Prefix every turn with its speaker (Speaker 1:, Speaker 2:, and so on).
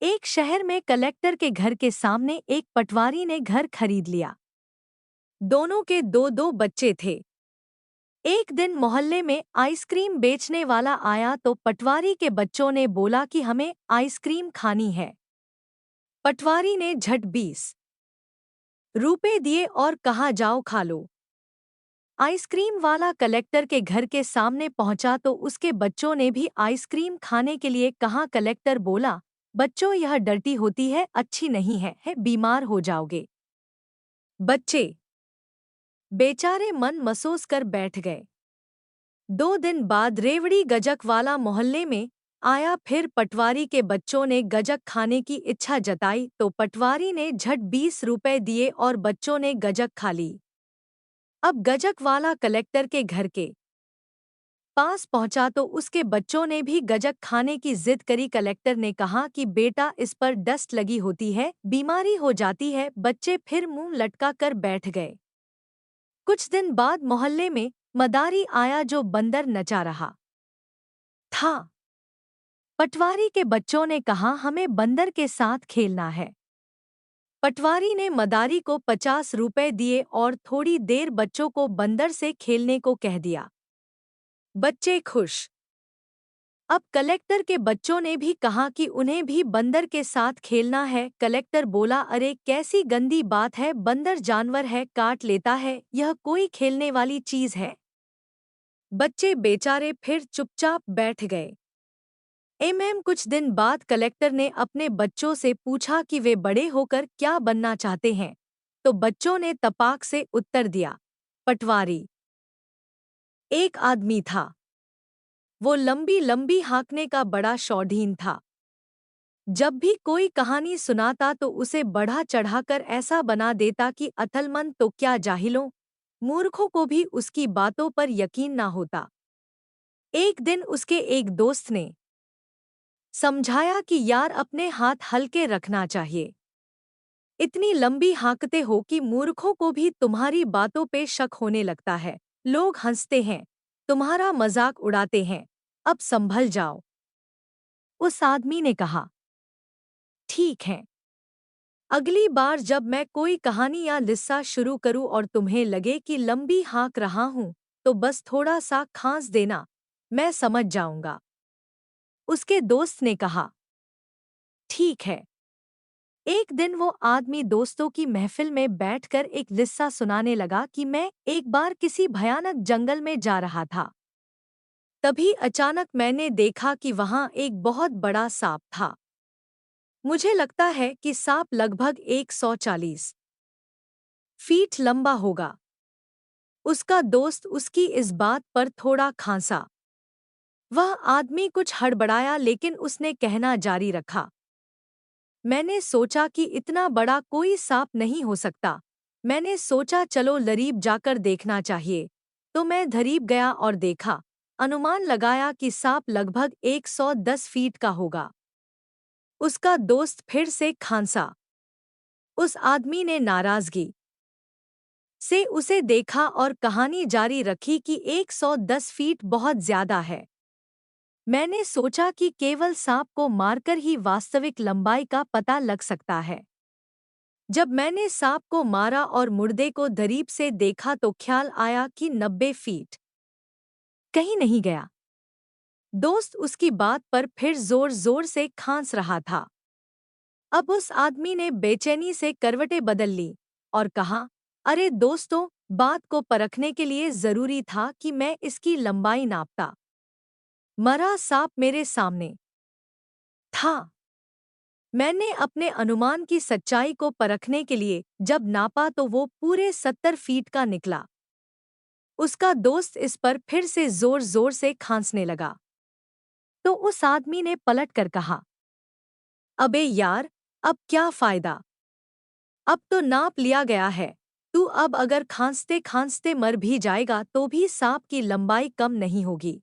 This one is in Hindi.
Speaker 1: एक शहर में कलेक्टर के घर के सामने एक पटवारी ने घर खरीद लिया। दोनों के दो दो बच्चे थे। एक दिन मोहल्ले में आइसक्रीम बेचने वाला आया तो पटवारी के बच्चों ने बोला कि हमें आइसक्रीम खानी है। पटवारी ने झट 20 रुपए दिए और कहा जाओ खा लो। आइसक्रीम वाला कलेक्टर के घर के सामने पहुंचा तो उसके बच्चों ने भी आइसक्रीम खाने के लिए कहा। कलेक्टर बोला, बच्चों यह डर्टी होती है, अच्छी नहीं है, बीमार हो जाओगे। बच्चे बेचारे मन मसोस कर बैठ गए। 2 दिन बाद रेवड़ी गजक वाला मोहल्ले में आया। फिर पटवारी के बच्चों ने गजक खाने की इच्छा जताई तो पटवारी ने झट 20 रुपए दिए और बच्चों ने गजक खा ली। अब गजक वाला कलेक्टर के घर के पास पहुंचा तो उसके बच्चों ने भी गजक खाने की जिद करी। कलेक्टर ने कहा कि बेटा इस पर डस्ट लगी होती है, बीमारी हो जाती है। बच्चे फिर मुंह लटका कर बैठ गए। कुछ दिन बाद मोहल्ले में मदारी आया जो बंदर नचा रहा था। पटवारी के बच्चों ने कहा हमें बंदर के साथ खेलना है। पटवारी ने मदारी को 50 रुपए दिए और थोड़ी देर बच्चों को बंदर से खेलने को कह दिया। बच्चे खुश। अब कलेक्टर के बच्चों ने भी कहा कि उन्हें भी बंदर के साथ खेलना है। कलेक्टर बोला, अरे कैसी गंदी बात है, बंदर जानवर है, काट लेता है, यह कोई खेलने वाली चीज है। बच्चे बेचारे फिर चुपचाप बैठ गए। कुछ दिन बाद कलेक्टर ने अपने बच्चों से पूछा कि वे बड़े होकर क्या बनना चाहते हैं, तो बच्चों ने तपाक से उत्तर दिया, पटवारी। एक आदमी था। वो लंबी लंबी हाँकने का बड़ा शौकीन था। जब भी कोई कहानी सुनाता तो उसे बढ़ा चढ़ाकर ऐसा बना देता कि अक्लमंद तो क्या, जाहिलों मूर्खों को भी उसकी बातों पर यकीन ना होता। एक दिन उसके एक दोस्त ने समझाया कि यार अपने हाथ हल्के रखना चाहिए। इतनी लंबी हाँकते हो कि मूर्खों को भी तुम्हारी बातों पे शक होने लगता है। लोग हंसते हैं, तुम्हारा मजाक उड़ाते हैं, अब संभल जाओ। उस आदमी ने कहा, ठीक है, अगली बार जब मैं कोई कहानी या लिस्सा शुरू करूं और तुम्हें लगे कि लंबी हाँक रहा हूं, तो बस थोड़ा सा खांस देना, मैं समझ जाऊंगा। उसके दोस्त ने कहा, ठीक है। एक दिन वो आदमी दोस्तों की महफिल में बैठकर एक लिस्सा सुनाने लगा कि मैं एक बार किसी भयानक जंगल में जा रहा था। तभी अचानक मैंने देखा कि वहां एक बहुत बड़ा सांप था। मुझे लगता है कि सांप लगभग 140 फीट लंबा होगा। उसका दोस्त उसकी इस बात पर थोड़ा खांसा। वह आदमी कुछ हड़बड़ाया लेकिन उसने कहना जारी रखा, मैंने सोचा कि इतना बड़ा कोई सांप नहीं हो सकता। मैंने सोचा चलो लरीब जाकर देखना चाहिए। तो मैं धरीब गया और देखा, अनुमान लगाया कि सांप लगभग 110 फीट का होगा। उसका दोस्त फिर से खांसा। उस आदमी ने नाराजगी से उसे देखा और कहानी जारी रखी कि 110 फीट बहुत ज्यादा है। मैंने सोचा कि केवल सांप को मारकर ही वास्तविक लंबाई का पता लग सकता है। जब मैंने सांप को मारा और मुर्दे को दरीब से देखा तो ख्याल आया कि 90 फीट कहीं नहीं गया। दोस्त उसकी बात पर फिर जोर जोर से खांस रहा था। अब उस आदमी ने बेचैनी से करवटें बदल ली और कहा, अरे दोस्तों, बात को परखने के लिए जरूरी था कि मैं इसकी लंबाई नापता। मरा सांप मेरे सामने था। मैंने अपने अनुमान की सच्चाई को परखने के लिए जब नापा तो वो पूरे 70 फीट का निकला। उसका दोस्त इस पर फिर से जोर जोर से खांसने लगा। तो उस आदमी ने पलट कर कहा, अबे यार, अब क्या फायदा, अब तो नाप लिया गया है। तू अब अगर खांसते खांसते मर भी जाएगा तो भी सांप की लंबाई कम नहीं होगी।